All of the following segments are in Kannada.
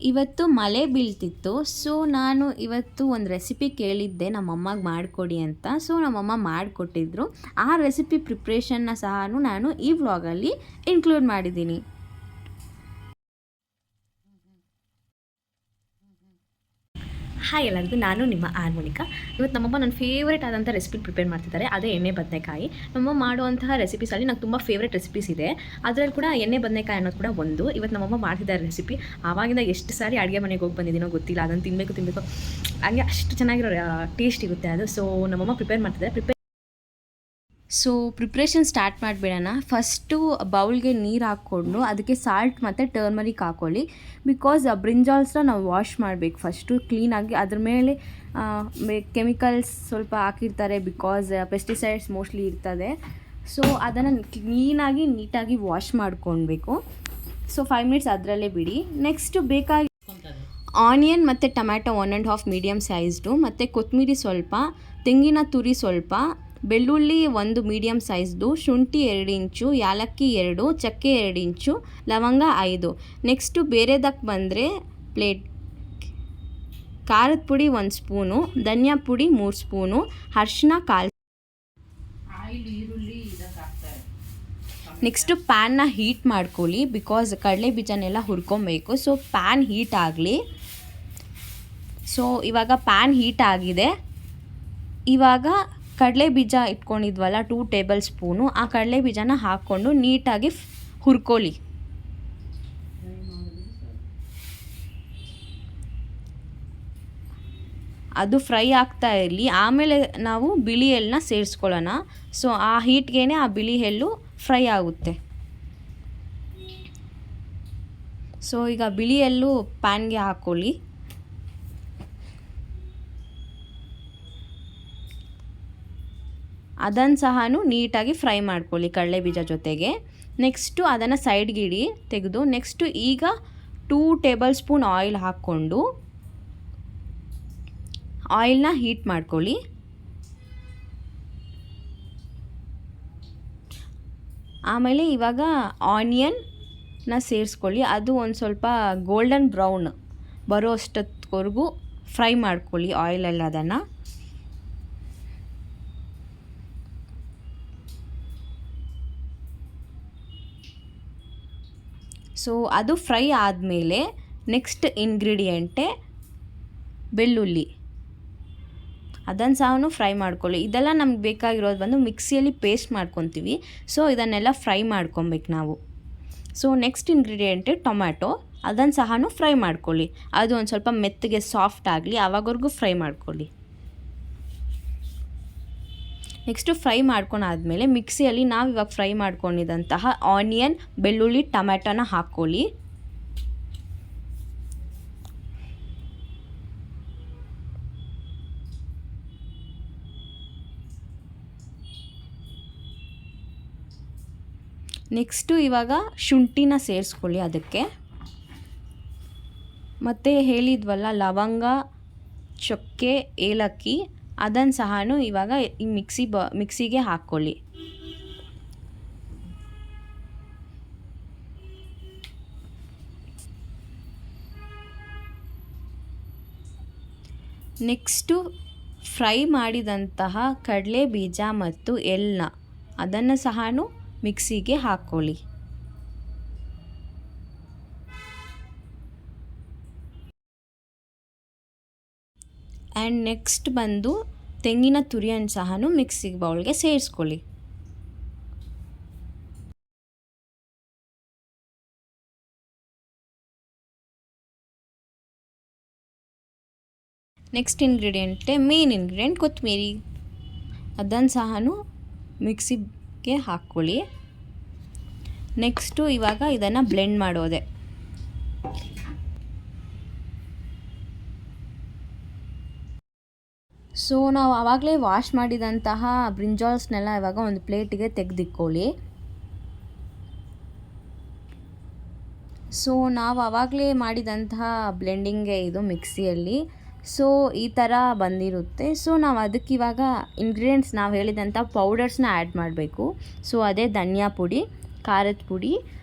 ಇವತ್ತು ಮಳೆ ಬೀಳ್ತಿತ್ತು. ಸೊ ನಾನು ಇವತ್ತು ಒಂದು ರೆಸಿಪಿ ಕೇಳಿದ್ದೆ ನಮ್ಮಮ್ಮಗೆ ಮಾಡಿಕೊಡಿ ಅಂತ. ಸೊ ನಮ್ಮಮ್ಮ ಮಾಡಿಕೊಟ್ಟಿದ್ರು. ಆ ರೆಸಿಪಿ ಪ್ರಿಪ್ರೇಷನ್ನ ಸಹ ನಾನು ಈ ವ್ಲಾಗಲ್ಲಿ ಇನ್ಕ್ಲೂಡ್ ಮಾಡಿದ್ದೀನಿ. ಹಾಯ್ ಎಲ್ಲರಿಗೂ, ನಾನು ನಿಮ್ಮ ಆರ್ಮೋನಿಕಾ. ಇವತ್ತು ನಮ್ಮಮ್ಮ ನನ್ನ ಫೇವ್ರೇಟ್ ಆದಂಥ ರೆಸಿಪಿ ಪ್ರಿಪೇರ್ ಮಾಡ್ತಿದ್ದಾರೆ, ಅದೇ ಎಣ್ಣೆ ಬದನೆಕಾಯಿ. ನಮ್ಮಮ್ಮ ಮಾಡುವಂತಹ ರೆಸಿಪೀಸಲ್ಲಿ ನಂಗೆ ತುಂಬ ಫೇವ್ರೇಟ್ ರೆಸಿಪೀಸ್ ಇದೆ. ಅದರಲ್ಲಿ ಕೂಡ ಎಣ್ಣೆ ಬದನೆಕಾಯಿ ಅನ್ನೋದು ಕೂಡ ಒಂದು. ಇವತ್ತು ನಮ್ಮಮ್ಮ ಮಾಡ್ತಿದ್ದಾರೆ ರೆಸಿಪಿ. ಆವಾಗಿಂದ ಎಷ್ಟು ಸಾರಿ ಅಡುಗೆ ಮನೆಗೆ ಹೋಗಿ ಬಂದಿದ್ದೀನೋ ಗೊತ್ತಿಲ್ಲ, ಅದನ್ನು ತಿನ್ನಬೇಕು ಹಂಗೆ ಅಷ್ಟು ಚೆನ್ನಾಗಿರೋ ಟೇಸ್ಟ್ ಇರುತ್ತೆ ಅದು. ಸೊ ನಮ್ಮಮ್ಮ ಪ್ರಿಪೇರ್ ಮಾಡ್ತಿದ್ದಾರೆ. ಸೊ ಪ್ರಿಪ್ರೇಷನ್ ಸ್ಟಾರ್ಟ್ ಮಾಡಿಬಿಡೋಣ. ಫಸ್ಟು ಬೌಲ್ಗೆ ನೀರು ಹಾಕ್ಕೊಂಡು ಅದಕ್ಕೆ ಸಾಲ್ಟ್ ಮತ್ತು ಟರ್ಮರಿಕ್ ಹಾಕ್ಕೊಳ್ಳಿ. ಬಿಕಾಸ್ ಬ್ರಿಂಜಾಲ್ಸ್ನ ನಾವು ವಾಶ್ ಮಾಡಬೇಕು ಫಸ್ಟು ಕ್ಲೀನಾಗಿ. ಅದ್ರ ಮೇಲೆ ಕೆಮಿಕಲ್ಸ್ ಸ್ವಲ್ಪ ಹಾಕಿರ್ತಾರೆ, ಬಿಕಾಸ್ ಪೆಸ್ಟಿಸೈಡ್ಸ್ ಮೋಸ್ಟ್ಲಿ ಇರ್ತದೆ. ಸೊ ಅದನ್ನು ಕ್ಲೀನಾಗಿ ನೀಟಾಗಿ ವಾಶ್ ಮಾಡ್ಕೊಳ್ಬೇಕು. ಸೊ 5 ಮಿನಿಟ್ಸ್ ಅದರಲ್ಲೇ ಬಿಡಿ. ನೆಕ್ಸ್ಟು ಬೇಕಾಗಿ ಆನಿಯನ್ ಮತ್ತು ಟೊಮ್ಯಾಟೊ 1.5 ಮೀಡಿಯಮ್ ಸೈಜ್ಡು, ಮತ್ತು ಕೊತ್ತಂಬರಿ ಸ್ವಲ್ಪ, ತೆಂಗಿನ ತುರಿ ಸ್ವಲ್ಪ, ಬೆಳ್ಳುಳ್ಳಿ 1 ಮೀಡಿಯಮ್ ಸೈಜ್ದು, ಶುಂಠಿ 2 ಇಂಚು, ಯಾಲಕ್ಕಿ 2, ಚಕ್ಕೆ 2 ಇಂಚು, ಲವಂಗ 5. ನೆಕ್ಸ್ಟು ಬೇರೆದಕ್ಕೆ ಬಂದರೆ ಪ್ಲೇಟ್ ಖಾರದ ಪುಡಿ 1 ಸ್ಪೂನು, ಧನಿಯಾ ಪುಡಿ 3 ಸ್ಪೂನು, ಅರಿಶಿನ 1/4. ನೆಕ್ಸ್ಟು ಪ್ಯಾನ್ನ ಹೀಟ್ ಮಾಡ್ಕೊಳ್ಳಿ, ಬಿಕಾಸ್ ಕಡಲೆ ಬೀಜನೆಲ್ಲ ಹುರ್ಕೊಬೇಕು. ಸೊ ಪ್ಯಾನ್ ಹೀಟ್ ಆಗಲಿ. ಸೊ ಇವಾಗ ಪ್ಯಾನ್ ಹೀಟ್ ಆಗಿದೆ. ಇವಾಗ ಕಡಲೆ ಬೀಜ ಇಟ್ಕೊಂಡಿದ್ವಲ್ಲ 2 ಟೇಬಲ್ ಸ್ಪೂನು, ಆ ಕಡಲೆ ಬೀಜನ ಹಾಕ್ಕೊಂಡು ನೀಟಾಗಿ ಹುರ್ಕೊಳ್ಳಿ. ಅದು ಫ್ರೈ ಆಗ್ತಾ ಇರಲಿ. ಆಮೇಲೆ ನಾವು ಬಿಳಿ ಎಳ್ಳನ್ನ ಸೇರಿಸ್ಕೊಳ್ಳೋಣ. ಸೊ ಆ ಹೀಟ್ಗೆ ಆ ಬಿಳಿ ಎಳ್ಳು ಫ್ರೈ ಆಗುತ್ತೆ. ಸೊ ಈಗ ಬಿಳಿ ಎಳ್ಳು ಪ್ಯಾನ್ಗೆ ಹಾಕ್ಕೊಳ್ಳಿ. ಅದನ್ನು ಸಹ ನೀಟಾಗಿ ಫ್ರೈ ಮಾಡ್ಕೊಳ್ಳಿ ಕಡಲೆ ಬೀಜ ಜೊತೆಗೆ. ನೆಕ್ಸ್ಟು ಅದನ್ನು ಸೈಡ್ಗಿಡಿ ತೆಗೆದು, ನೆಕ್ಸ್ಟು ಈಗ 2 ಟೇಬಲ್ ಸ್ಪೂನ್ ಆಯಿಲ್ ಹಾಕ್ಕೊಂಡು ಆಯಿಲ್ನ ಹೀಟ್ ಮಾಡ್ಕೊಳ್ಳಿ. ಆಮೇಲೆ ಇವಾಗ ಆನಿಯನ್ನ ಸೇರಿಸ್ಕೊಳ್ಳಿ. ಅದು ಒಂದು ಸ್ವಲ್ಪ ಗೋಲ್ಡನ್ ಬ್ರೌನ್ ಬರೋ ಅಷ್ಟೊತ್ತವರೆಗೂ ಫ್ರೈ ಮಾಡ್ಕೊಳ್ಳಿ ಆಯಿಲಲ್ಲಿ ಅದನ್ನು. ಸೊ ಅದು ಫ್ರೈ ಆದಮೇಲೆ ನೆಕ್ಸ್ಟ್ ಇಂಗ್ರೀಡಿಯೆಂಟೇ ಬೆಳ್ಳುಳ್ಳಿ, ಅದನ್ನು ಸಹ ಫ್ರೈ ಮಾಡ್ಕೊಳ್ಳಿ. ಇದೆಲ್ಲ ನಮ್ಗೆ ಬೇಕಾಗಿರೋದು ಬಂದು ಮಿಕ್ಸಿಯಲ್ಲಿ ಪೇಸ್ಟ್ ಮಾಡ್ಕೊತೀವಿ. ಸೊ ಇದನ್ನೆಲ್ಲ ಫ್ರೈ ಮಾಡ್ಕೊಬೇಕು ನಾವು. ಸೊ ನೆಕ್ಸ್ಟ್ ಇಂಗ್ರೀಡಿಯೆಂಟೇ ಟೊಮ್ಯಾಟೊ, ಅದನ್ನು ಸಹ ಫ್ರೈ ಮಾಡ್ಕೊಳ್ಳಿ. ಅದು ಒಂದು ಸ್ವಲ್ಪ ಮೆತ್ತಗೆ ಸಾಫ್ಟ್ ಆಗಲಿ, ಆವಾಗವರೆಗೂ ಫ್ರೈ ಮಾಡ್ಕೊಳ್ಳಿ. ನೆಕ್ಸ್ಟು ಫ್ರೈ ಮಾಡ್ಕೊಂಡಾದ್ಮೇಲೆ ಮಿಕ್ಸಿಯಲ್ಲಿ ನಾವು ಇವಾಗ ಫ್ರೈ ಮಾಡ್ಕೊಂಡಿದ್ದಂತಹ ಆನಿಯನ್, ಬೆಳ್ಳುಳ್ಳಿ, ಟೊಮ್ಯಾಟೊನ ಹಾಕ್ಕೊಳ್ಳಿ. ನೆಕ್ಸ್ಟು ಇವಾಗ ಶುಂಠಿನ ಸೇರಿಸ್ಕೊಳ್ಳಿ ಅದಕ್ಕೆ. ಮತ್ತು ಹೇಳಿದ್ವಲ್ಲ ಲವಂಗ, ಚಕ್ಕೆ, ಏಲಕ್ಕಿ, ಅದನ್ನು ಸಹ ಇವಾಗ ಈ ಮಿಕ್ಸಿಗೆ ಹಾಕ್ಕೊಳ್ಳಿ. ನೆಕ್ಸ್ಟು ಫ್ರೈ ಮಾಡಿದಂತಹ ಕಡಲೆ ಬೀಜ ಮತ್ತು ಎಳ್ಳನ್ನ ಅದನ್ನು ಸಹ ಮಿಕ್ಸಿಗೆ ಹಾಕ್ಕೊಳ್ಳಿ. ಆ್ಯಂಡ್ ನೆಕ್ಸ್ಟ್ ಬಂದು ತೆಂಗಿನ ತುರಿಯನ್ನು ಸಹ ಮಿಕ್ಸಿಗೆ ಬೌಲ್ಗೆ ಸೇರಿಸ್ಕೊಳ್ಳಿ. ನೆಕ್ಸ್ಟ್ ಇಂಗ್ರೀಡಿಯೆಂಟೇ ಮೇನ್ ಇಂಗ್ರೀಡಿಯೆಂಟ್ ಕೊತ್ತಂಬರಿ, ಅದನ್ನು ಸಹ ಮಿಕ್ಸಿಗೆ ಹಾಕ್ಕೊಳ್ಳಿ. ನೆಕ್ಸ್ಟು ಇವಾಗ ಇದನ್ನು ಬ್ಲೆಂಡ್ ಮಾಡೋದೆ. ಸೊ ನಾವು ಆವಾಗಲೇ ವಾಶ್ ಮಾಡಿದಂತಹ ಬ್ರಿಂಜಾಲ್ಸ್ನೆಲ್ಲ ಇವಾಗ ಒಂದು ಪ್ಲೇಟಿಗೆ ತೆಗೆದಿಕ್ಕೊಳ್ಳಿ. ಸೊ ನಾವು ಆವಾಗಲೇ ಮಾಡಿದಂತಹ ಬ್ಲೆಂಡಿಂಗ್ಗೆ ಇದು ಮಿಕ್ಸಿಯಲ್ಲಿ. ಸೊ ಈ ಥರ ಬಂದಿರುತ್ತೆ. ಸೊ ನಾವು ಅದಕ್ಕೆ ಇವಾಗ ಇಂಗ್ರೀಡಿಯೆಂಟ್ಸ್ ನಾವು ಹೇಳಿದಂಥ ಪೌಡರ್ಸ್ನ ಆ್ಯಡ್ ಮಾಡಬೇಕು. ಸೊ ಅದೇ ಧನಿಯಾ ಪುಡಿ, ಖಾರದ ಪುಡಿ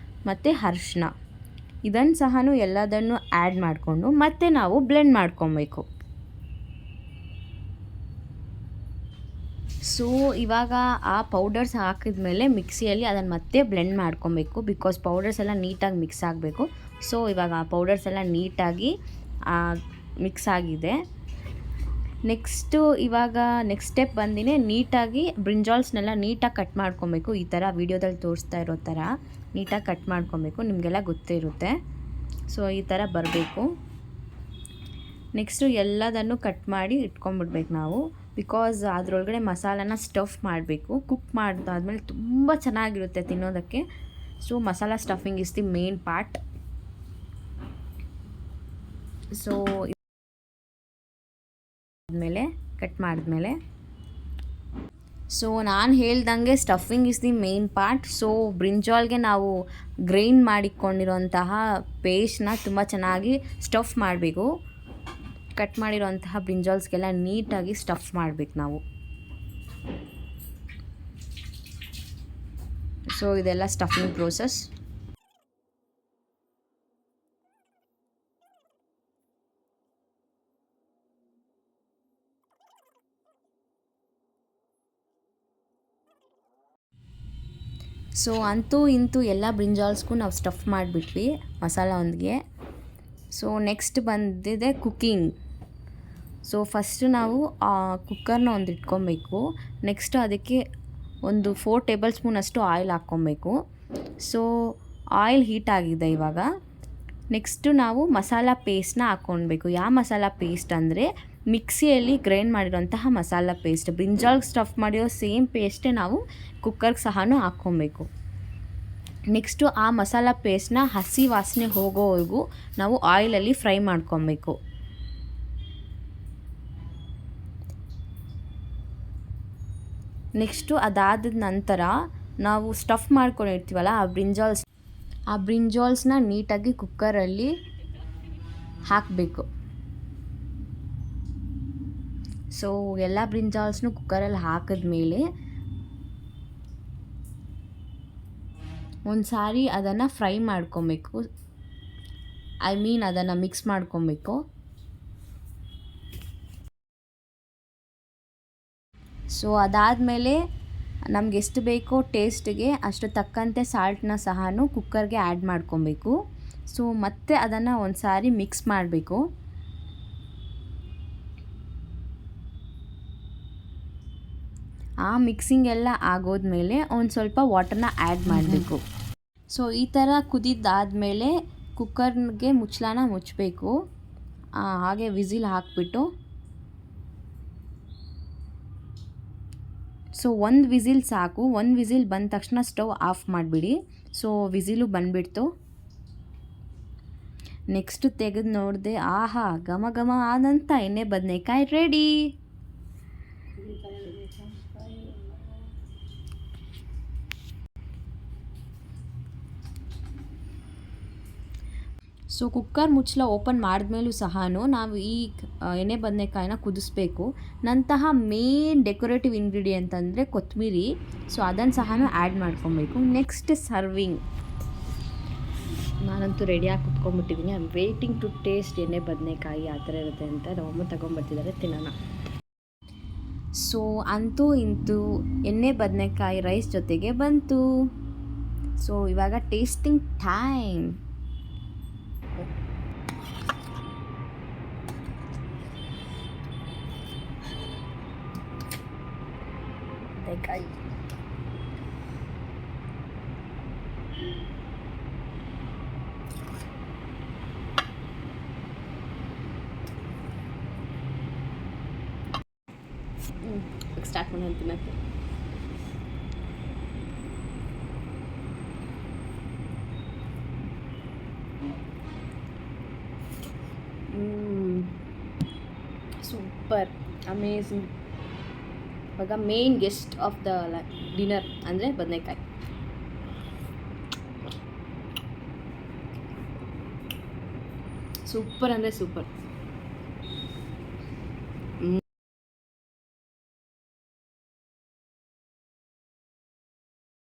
ಮತ್ತು ಅರಿಶಿನ. ಇದನ್ನು ಸಹ ಎಲ್ಲದನ್ನು ಆ್ಯಡ್ ಮಾಡಿಕೊಂಡು ಮತ್ತೆ ನಾವು ಬ್ಲೆಂಡ್ ಮಾಡ್ಕೊಬೇಕು. ಸೊ ಇವಾಗ ಆ ಪೌಡರ್ಸ್ ಹಾಕಿದ್ಮೇಲೆ ಮಿಕ್ಸಿಯಲ್ಲಿ ಅದನ್ನು ಮತ್ತೆ ಬ್ಲೆಂಡ್ ಮಾಡ್ಕೊಬೇಕು, ಬಿಕಾಸ್ ಪೌಡರ್ಸ್ ಎಲ್ಲ ನೀಟಾಗಿ ಮಿಕ್ಸ್ ಆಗಬೇಕು. ಸೊ ಇವಾಗ ಆ ಪೌಡರ್ಸ್ ಎಲ್ಲ ನೀಟಾಗಿ ಮಿಕ್ಸ್ ಆಗಿದೆ. ಇವಾಗ ನೆಕ್ಸ್ಟ್ ಸ್ಟೆಪ್ ಬಂದಿನೇ ನೀಟಾಗಿ ಬ್ರಿಂಜಾಲ್ಸ್ನೆಲ್ಲ ನೀಟಾಗಿ ಕಟ್ ಮಾಡ್ಕೊಬೇಕು. ಈ ಥರ ವೀಡಿಯೋದಲ್ಲಿ ತೋರಿಸ್ತಾ ಇರೋ ಥರ ನೀಟಾಗಿ ಕಟ್ ಮಾಡ್ಕೊಬೇಕು, ನಿಮಗೆಲ್ಲ ಗೊತ್ತೇ ಇರುತ್ತೆ. ಸೊ ಈ ಥರ ಬರಬೇಕು. ನೆಕ್ಸ್ಟು ಎಲ್ಲದನ್ನು ಕಟ್ ಮಾಡಿ ಇಟ್ಕೊಂಡ್ಬಿಡ್ಬೇಕು ನಾವು, ಬಿಕಾಸ್ ಅದರೊಳಗಡೆ ಮಸಾಲಾನ ಸ್ಟಫ್ ಮಾಡಬೇಕು. ಕುಕ್ ಮಾಡಿದಾದ್ಮೇಲೆ ತುಂಬ ಚೆನ್ನಾಗಿರುತ್ತೆ ತಿನ್ನೋದಕ್ಕೆ. So masala stuffing is the main part. So ಆದಮೇಲೆ ಕಟ್ ಮಾಡಿದ್ಮೇಲೆ ನಾನು ಹೇಳ್ದಂಗೆ stuffing is the main part. So ಬ್ರಿಂಜಾಲ್ಗೆ ನಾವು ಗ್ರೈಂಡ್ ಮಾಡಿಕೊಂಡಿರೋಂತಹ ಪೇಸ್ಟ್ನ ತುಂಬ ಚೆನ್ನಾಗಿ ಸ್ಟಫ್ ಮಾಡಬೇಕು. ಕಟ್ ಮಾಡಿರೋಂತಹ ಬ್ರಿಂಜಾಲ್ಸ್ಗೆಲ್ಲ ನೀಟಾಗಿ ಸ್ಟಫ್ ಮಾಡಬೇಕು ನಾವು. ಸೊ ಇದೆಲ್ಲ ಸ್ಟಫಿಂಗ್ ಪ್ರೋಸೆಸ್. ಸೊ ಅಂತೂ ಇಂತೂ ಎಲ್ಲ ಬ್ರಿಂಜಾಲ್ಸ್ಗೂ ನಾವು ಸ್ಟಫ್ ಮಾಡಿಬಿಟ್ವಿ ಮಸಾಲ ಒಂದಿಗೆ. ಸೊ ನೆಕ್ಸ್ಟ್ ಬಂದಿದೆ ಕುಕ್ಕಿಂಗ್. ಸೊ ಫಸ್ಟು ನಾವು ಕುಕ್ಕರ್ನ ಒಂದು ಇಟ್ಕೊಬೇಕು. ನೆಕ್ಸ್ಟ್ ಅದಕ್ಕೆ ಒಂದು 4 ಟೇಬಲ್ ಸ್ಪೂನ್ ಅಷ್ಟು ಆಯಿಲ್ ಹಾಕ್ಕೊಬೇಕು. ಸೊ ಆಯಿಲ್ ಹೀಟ್ ಆಗಿದೆ ಇವಾಗ. ನೆಕ್ಸ್ಟು ನಾವು ಮಸಾಲ ಪೇಸ್ಟ್ನ ಹಾಕ್ಕೊಳ್ಬೇಕು. ಯಾವ ಮಸಾಲ ಪೇಸ್ಟ್ ಅಂದರೆ ಮಿಕ್ಸಿಯಲ್ಲಿ ಗ್ರೈಂಡ್ ಮಾಡಿರೋಂತಹ ಮಸಾಲ ಪೇಸ್ಟ್. ಬ್ರಿಂಜಾಲ್ಗೆ ಸ್ಟಫ್ ಮಾಡಿರೋ ಸೇಮ್ ಪೇಸ್ಟೇ ನಾವು ಕುಕ್ಕರ್ಗೆ ಸಹ ಹಾಕ್ಕೊಬೇಕು. ನೆಕ್ಸ್ಟು ಆ ಮಸಾಲ ಪೇಸ್ಟ್ನ ಹಸಿ ವಾಸನೆ ಹೋಗೋವರೆಗೂ ನಾವು ಆಯಿಲಲ್ಲಿ ಫ್ರೈ ಮಾಡ್ಕೊಬೇಕು. ನೆಕ್ಸ್ಟು ಅದಾದ ನಂತರ ನಾವು ಸ್ಟಫ್ ಮಾಡ್ಕೊಂಡಿರ್ತೀವಲ್ಲ ಆ ಬ್ರಿಂಜಾಲ್ಸ್ನ ನೀಟಾಗಿ ಕುಕ್ಕರಲ್ಲಿ ಹಾಕಬೇಕು. ಸೊ ಎಲ್ಲ ಬ್ರಿಂಜಾಲ್ಸ್ನು ಕುಕ್ಕರಲ್ಲಿ ಹಾಕಿದ್ಮೇಲೆ ಒಂದು ಸಾರಿ ಅದನ್ನು ಫ್ರೈ ಮಾಡ್ಕೊಬೇಕು. ಅದನ್ನು ಮಿಕ್ಸ್ ಮಾಡ್ಕೊಬೇಕು. ಸೊ ಅದಾದಮೇಲೆ ನಮ್ಗೆ ಎಷ್ಟು ಬೇಕೋ ಟೇಸ್ಟ್ಗೆ ಅಷ್ಟು ತಕ್ಕಂತೆ ಸಾಲ್ಟನ್ನ ಸಹ ಕುಕ್ಕರ್ಗೆ ಆ್ಯಡ್ ಮಾಡ್ಕೊಬೇಕು. ಸೊ ಮತ್ತೆ ಅದನ್ನು ಒಂದು ಸಾರಿ ಮಿಕ್ಸ್ ಮಾಡಬೇಕು. ಆ ಮಿಕ್ಸಿಂಗ್ ಎಲ್ಲ ಆಗೋದ್ಮೇಲೆ ಒಂದು ಸ್ವಲ್ಪ ವಾಟರ್ನ ಆ್ಯಡ್ ಮಾಡಬೇಕು. ಸೊ ಈ ಥರ ಕುದಿದ್ದಾದಮೇಲೆ ಕುಕ್ಕರ್ಗೆ ಮುಚ್ಚಳನ ಮುಚ್ಚಬೇಕು. ಹಾಗೆ ವಿಸಿಲ್ ಹಾಕಿಬಿಟ್ಟು ಸೊ ಒಂದು ವಿಸಿಲ್ ಸಾಕು. ಒಂದು ವಿಸಿಲ್ ಬಂದ ತಕ್ಷಣ ಸ್ಟವ್ ಆಫ್ ಮಾಡಿಬಿಡಿ. ಸೊ ವಿಸಿಲು ಬಂದುಬಿಡ್ತು. ನೆಕ್ಸ್ಟ್ ತೆಗೆದು ನೋಡಿದೆ, ಆಹಾ ಘಮ ಘಮ ಆದಂಥ ಎಣ್ಣೆ ಬದನೆಕಾಯಿ ರೆಡಿ. ಸೊ ಕುಕ್ಕರ್ ಮುಚ್ಚಳ ಓಪನ್ ಮಾಡಿದ್ಮೇಲೂ ಸಹ ನಾವು ಈ ಎಣ್ಣೆ ಬದನೆಕಾಯಿನ ಕುದಿಸ್ಬೇಕು. ನಂತಹ ಮೇನ್ ಡೆಕೋರೇಟಿವ್ ಇಂಗ್ರೀಡಿಯೆಂಟ್ ಅಂದರೆ ಕೊತ್ತಂಬರಿ. ಸೊ ಅದನ್ನು ಸಹ ಆ್ಯಡ್ ಮಾಡ್ಕೊಬೇಕು. Next serving. ನಾನಂತೂ ರೆಡಿಯಾಗಿ ಕುತ್ಕೊಂಡ್ಬಿಟ್ಟಿದ್ದೀನಿ. I am waiting to taste ಎಣ್ಣೆ ಬದನೆಕಾಯಿ ಯಾವ ಥರ ಇರುತ್ತೆ ಅಂತ. ನಮ್ಮಮ್ಮ ತಗೊಂಡ್ಬರ್ತಿದ್ದಾರೆ, ತಿನ್ನೋಣ. ಸೊ ಅಂತೂ ಇಂತೂ ಎಣ್ಣೆ ಬದನೆಕಾಯಿ ರೈಸ್ ಜೊತೆಗೆ ಬಂತು. ಸೊ ಇವಾಗ ಟೇಸ್ಟಿಂಗ್ ಟೈಮ್. ಬದನೆಕಾಯಿ ಸ್ಟಾರ್ಟ್ ಮಾಡೋಣ ತಿನ್ನಕ್ಕೆ. Super, amazing. ಇವಾಗ main guest of the dinner ಅಂದರೆ ಬದನೆಕಾಯಿ. ಸೂಪರ್ ಅಂದರೆ ಸೂಪರ್.